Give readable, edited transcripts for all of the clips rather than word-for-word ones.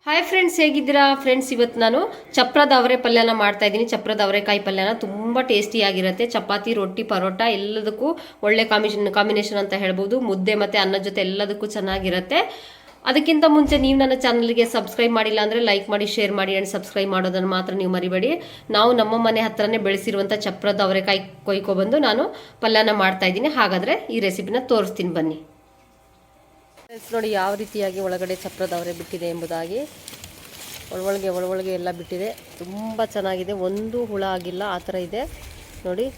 Hi friends, ಹೇಗಿದ್ದೀರಾ friends? ಇವತ್ತು ನಾನು ಚಪ್ರದ ಅವರೆ ಪಲ್ಯನ ಮಾಡ್ತಾ ಇದ್ದೀನಿ. ಚಪ್ರದ ಅವರೆಕಾಯಿ ಪಲ್ಯನ ತುಂಬ ಟೇಸ್ಟಿಯಾಗಿರುತ್ತೆ. ಚಪಾತಿ, ರೊಟ್ಟಿ, ಪರೋಟ ಎಲ್ಲದಕ್ಕೂ ಒಳ್ಳೆ ಕಾಂಬಿನೇಷನ್ ಅಂತ ಹೇಳ್ಬೋದು. ಮುದ್ದೆ ಮತ್ತು ಅನ್ನದ ಜೊತೆ ಎಲ್ಲದಕ್ಕೂ ಚೆನ್ನಾಗಿರುತ್ತೆ. ಅದಕ್ಕಿಂತ ಮುಂಚೆ ನೀವು ನನ್ನ ಚಾನಲ್ಗೆ ಸಬ್ಸ್ಕ್ರೈಬ್ ಮಾಡಿಲ್ಲ ಅಂದರೆ ಲೈಕ್ ಮಾಡಿ, ಶೇರ್ ಮಾಡಿ ಆ್ಯಂಡ್ ಸಬ್ಸ್ಕ್ರೈಬ್ ಮಾಡೋದನ್ನು ಮಾತ್ರ ನೀವು ಮರಿಬೇಡಿ. ನಾವು ನಮ್ಮ ಮನೆ ಹತ್ರನೇ ಬೆಳೆಸಿರುವಂಥ ಚಪ್ರದ ಅವರೆಕಾಯಿ ಕೊಯ್ಕೊಬಂದು ನಾನು ಪಲ್ಯನ ಮಾಡ್ತಾ ಇದ್ದೀನಿ. ಹಾಗಾದರೆ ಈ ರೆಸಿಪಿನ ತೋರಿಸ್ತೀನಿ, ಬನ್ನಿ. ನೋಡಿ ಯಾವ ರೀತಿಯಾಗಿ ಒಳಗಡೆ ಚಪ್ರದ ಅವರೆ ಬಿಟ್ಟಿದೆ ಎಂಬುದಾಗಿ. ಒಳೊಳಗೆ ಎಲ್ಲ ಬಿಟ್ಟಿದೆ. ತುಂಬ ಚೆನ್ನಾಗಿದೆ, ಒಂದು ಹುಳ ಆಗಿಲ್ಲ, ಆ ಥರ ಇದೆ ನೋಡಿ.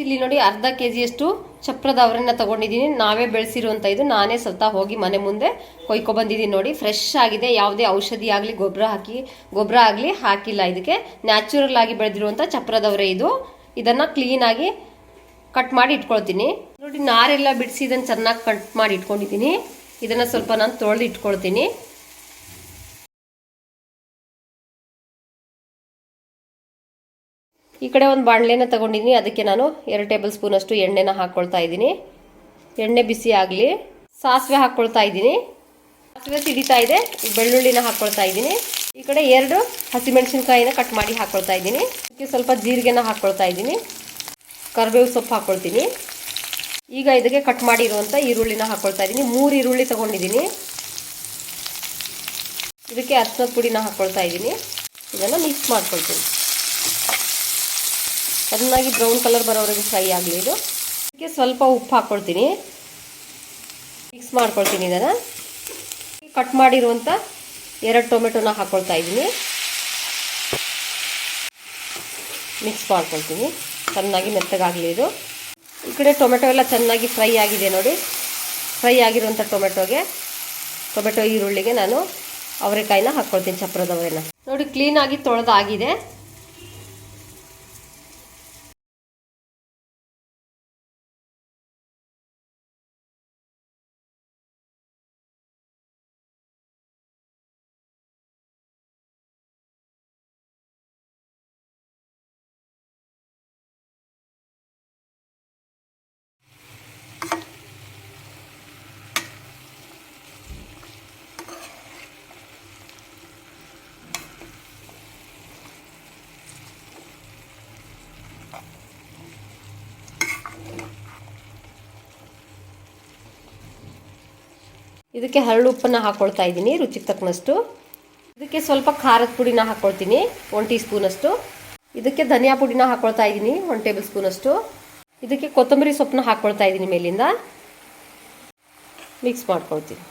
ಇಲ್ಲಿ ನೋಡಿ, ಅರ್ಧ ಕೆಜಿಯಷ್ಟು ಚಪ್ರದ ಅವರನ್ನ ತಗೊಂಡಿದ್ದೀನಿ. ನಾವೇ ಬೆಳೆಸಿರುವಂಥ ಇದು, ನಾನೇ ಸ್ವತಃ ಹೋಗಿ ಮನೆ ಮುಂದೆ ಕೊಯ್ಕೊಬಂದಿದ್ದೀನಿ. ನೋಡಿ, ಫ್ರೆಶ್ ಆಗಿದೆ. ಯಾವುದೇ ಔಷಧಿ ಆಗಲಿ ಗೊಬ್ಬರ ಆಗಲಿ ಹಾಕಿಲ್ಲ. ಇದಕ್ಕೆ ನ್ಯಾಚುರಲ್ ಆಗಿ ಬೆಳೆದಿರುವಂಥ ಚಪ್ರದವರೆ ಇದು. ಇದನ್ನು ಕ್ಲೀನಾಗಿ ಕಟ್ ಮಾಡಿ ಇಟ್ಕೊಳ್ತೀನಿ. ನೋಡಿ, ನಾರೆಲ್ಲ ಬಿಡಿಸಿ ಇದನ್ನು ಚೆನ್ನಾಗಿ ಕಟ್ ಮಾಡಿ ಇಟ್ಕೊಂಡಿದ್ದೀನಿ. ಇದನ್ನು ಸ್ವಲ್ಪ ನಾನು ತೊಳೆದು ಇಟ್ಕೊಳ್ತೀನಿ. ಈ ಕಡೆ ಒಂದು ಬಾಣಲೆನ ತಗೊಂಡಿದ್ದೀನಿ. ಅದಕ್ಕೆ ನಾನು 2 ಟೇಬಲ್ ಸ್ಪೂನ್ ಅಷ್ಟು ಎಣ್ಣೆನ ಹಾಕ್ಕೊಳ್ತಾ ಇದ್ದೀನಿ. ಎಣ್ಣೆ ಬಿಸಿ ಆಗಲಿ. ಸಾಸಿವೆ ಹಾಕ್ಕೊಳ್ತಾ ಇದ್ದೀನಿ. ಸಾಸಿವೆ ಸಿಡಿತಾ ಇದೆ. ಬೆಳ್ಳುಳ್ಳಿನ ಹಾಕ್ಕೊಳ್ತಾ ಇದ್ದೀನಿ. ಈ ಕಡೆ 2 ಹಸಿಮೆಣಸಿನ್ಕಾಯಿನ ಕಟ್ ಮಾಡಿ ಹಾಕ್ಕೊಳ್ತಾ ಇದ್ದೀನಿ. ಇದಕ್ಕೆ ಸ್ವಲ್ಪ ಜೀರಿಗೆನ ಹಾಕ್ಕೊಳ್ತಾ ಇದ್ದೀನಿ. ಕರಿಬೇವು ಸೊಪ್ಪು ಹಾಕ್ಕೊಳ್ತೀನಿ. ಈಗ ಇದಕ್ಕೆ ಕಟ್ ಮಾಡಿರುವಂಥ ಈರುಳ್ಳಿನ ಹಾಕ್ಕೊಳ್ತಾ ಇದ್ದೀನಿ. 3 ಈರುಳ್ಳಿ ತಗೊಂಡಿದ್ದೀನಿ. ಇದಕ್ಕೆ ಅರಿಶಿನದ ಪುಡಿನ ಹಾಕ್ಕೊಳ್ತಾ ಇದ್ದೀನಿ. ಇದನ್ನು ಮಿಕ್ಸ್ ಮಾಡ್ಕೊಳ್ತೀನಿ. ಚೆನ್ನಾಗಿ ಬ್ರೌನ್ ಕಲರ್ ಬರೋವರೆಗೂ ಫ್ರೈ ಆಗಲಿ ಇದು. ಇದಕ್ಕೆ ಸ್ವಲ್ಪ ಉಪ್ಪು ಹಾಕ್ಕೊಳ್ತೀನಿ. ಮಿಕ್ಸ್ ಮಾಡ್ಕೊಳ್ತೀನಿ. ಇದನ್ನು ಕಟ್ ಮಾಡಿರುವಂಥ 2 ಟೊಮೆಟೊನ ಹಾಕ್ಕೊಳ್ತಾ ಇದ್ದೀನಿ. ಮಿಕ್ಸ್ ಮಾಡ್ಕೊಳ್ತೀನಿ. ಚೆನ್ನಾಗಿ ಮೆತ್ತಗಾಗಲಿ ಇದು. ಈ ಕಡೆ ಟೊಮೆಟೊ ಎಲ್ಲ ಚೆನ್ನಾಗಿ ಫ್ರೈ ಆಗಿದೆ ನೋಡಿ. ಫ್ರೈ ಆಗಿರುವಂಥ ಟೊಮೆಟೊ ಈರುಳ್ಳಿಗೆ ನಾನು ಅವರೆಕಾಯಿನ ಹಾಕ್ಕೊಳ್ತೀನಿ. ಚಪ್ರದ ಅವರೆನ ನೋಡಿ, ಕ್ಲೀನಾಗಿ ತೊಳೆದಾಗಿದೆ. ಇದಕ್ಕೆ ಹರಳು ಉಪ್ಪನ್ನು ಹಾಕ್ಕೊಳ್ತಾ ಇದ್ದೀನಿ, ರುಚಿಗೆ ತಕ್ಕನಷ್ಟು. ಇದಕ್ಕೆ ಸ್ವಲ್ಪ ಖಾರದ ಪುಡಿನ ಹಾಕ್ಕೊಳ್ತೀನಿ, 1 ಟೀ ಸ್ಪೂನ್ ಅಷ್ಟು. ಇದಕ್ಕೆ ಧನಿಯಾ ಪುಡಿನ ಹಾಕ್ಕೊಳ್ತಾ ಇದ್ದೀನಿ, 1 ಟೇಬಲ್ ಸ್ಪೂನ್ ಅಷ್ಟು. ಇದಕ್ಕೆ ಕೊತ್ತಂಬರಿ ಸೊಪ್ಪನ್ನ ಹಾಕ್ಕೊಳ್ತಾ ಇದ್ದೀನಿ ಮೇಲಿಂದ. ಮಿಕ್ಸ್ ಮಾಡ್ಕೊಳ್ತೀನಿ.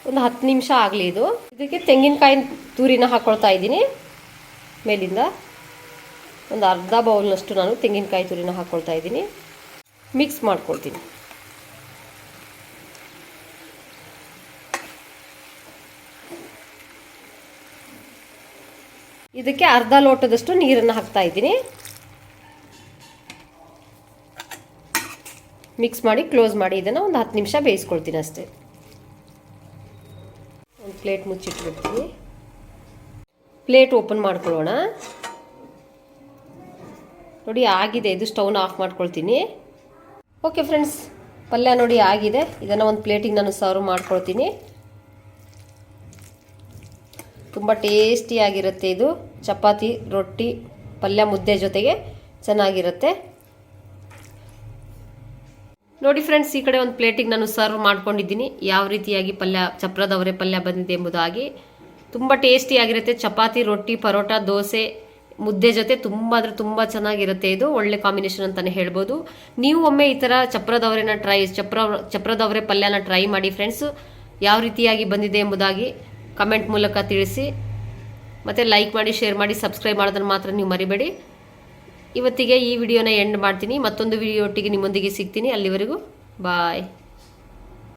ಒಂದು 10 ನಿಮಿಷ ಆಗಲಿ ಇದು. ಇದಕ್ಕೆ ತೆಂಗಿನಕಾಯಿ ತುರಿನ ಹಾಕ್ಕೊಳ್ತಾ ಇದ್ದೀನಿ ಮೇಲಿಂದ. ಒಂದು ಅರ್ಧ ಬೌಲ್ನಷ್ಟು ನಾನು ತೆಂಗಿನಕಾಯಿ ತುರಿನ ಹಾಕ್ಕೊಳ್ತಾ ಇದ್ದೀನಿ. ಮಿಕ್ಸ್ ಮಾಡ್ಕೊಳ್ತೀನಿ. ಇದಕ್ಕೆ ಅರ್ಧ ಲೋಟದಷ್ಟು ನೀರನ್ನು ಹಾಕ್ತಾ ಇದ್ದೀನಿ. ಮಿಕ್ಸ್ ಮಾಡಿ ಕ್ಲೋಸ್ ಮಾಡಿ ಇದನ್ನು ಒಂದು 10 ನಿಮಿಷ ಬೇಯಿಸ್ಕೊಳ್ತೀನಿ ಅಷ್ಟೇ. ಒಂದು ಪ್ಲೇಟ್ ಮುಚ್ಚಿಟ್ಬಿಡ್ತೀನಿ. ಪ್ಲೇಟ್ ಓಪನ್ ಮಾಡ್ಕೊಳ್ಳೋಣ. ನೋಡಿ, ಆಗಿದೆ ಇದು. ಸ್ಟವ್ನ ಆಫ್ ಮಾಡ್ಕೊಳ್ತೀನಿ. ಓಕೆ ಫ್ರೆಂಡ್ಸ್, ಪಲ್ಯ ನೋಡಿ ಆಗಿದೆ. ಇದನ್ನು ಒಂದು ಪ್ಲೇಟಿಗೆ ನಾನು ಸರ್ವ್ ಮಾಡ್ಕೊಳ್ತೀನಿ. ತುಂಬ ಟೇಸ್ಟಿಯಾಗಿರುತ್ತೆ ಇದು. ಚಪಾತಿ, ರೊಟ್ಟಿ, ಪಲ್ಯ, ಮುದ್ದೆ ಜೊತೆಗೆ ಚೆನ್ನಾಗಿರುತ್ತೆ ನೋಡಿ ಫ್ರೆಂಡ್ಸ್. ಈ ಕಡೆ ಒಂದು ಪ್ಲೇಟಿಗೆ ನಾನು ಸರ್ವ್ ಮಾಡ್ಕೊಂಡಿದ್ದೀನಿ. ಯಾವ ರೀತಿಯಾಗಿ ಚಪ್ರದ ಅವರೆ ಪಲ್ಯ ಬಂದಿದೆ ಎಂಬುದಾಗಿ. ತುಂಬ ಟೇಸ್ಟಿಯಾಗಿರುತ್ತೆ. ಚಪಾತಿ, ರೊಟ್ಟಿ, ಪರೋಟ, ದೋಸೆ, ಮುದ್ದೆ ಜೊತೆ ತುಂಬ ಅಂದರೆ ತುಂಬ ಚೆನ್ನಾಗಿರುತ್ತೆ. ಇದು ಒಳ್ಳೆ ಕಾಂಬಿನೇಷನ್ ಅಂತಲೇ ಹೇಳ್ಬೋದು. ನೀವು ಒಮ್ಮೆ ಈ ಥರ ಚಪ್ರದವರೆ ಪಲ್ಯನ ಟ್ರೈ ಮಾಡಿ ಫ್ರೆಂಡ್ಸ್. ಯಾವ ರೀತಿಯಾಗಿ ಬಂದಿದೆ ಎಂಬುದಾಗಿ ಕಮೆಂಟ್ ಮೂಲಕ ತಿಳಿಸಿ. ಮತ್ತು ಲೈಕ್ ಮಾಡಿ, ಶೇರ್ ಮಾಡಿ, ಸಬ್ಸ್ಕ್ರೈಬ್ ಮಾಡೋದನ್ನು ಮಾತ್ರ ನೀವು ಮರಿಬೇಡಿ. ಇವತ್ತಿಗೆ ಈ ವಿಡಿಯೋನ ಎಂಡ್ ಮಾಡ್ತೀನಿ. ಮತ್ತೊಂದು ವಿಡಿಯೋ ಒಟ್ಟಿಗೆ ನಿಮ್ಮೊಂದಿಗೆ ಸಿಗ್ತೀನಿ. ಅಲ್ಲಿವರೆಗೂ ಬಾಯ್.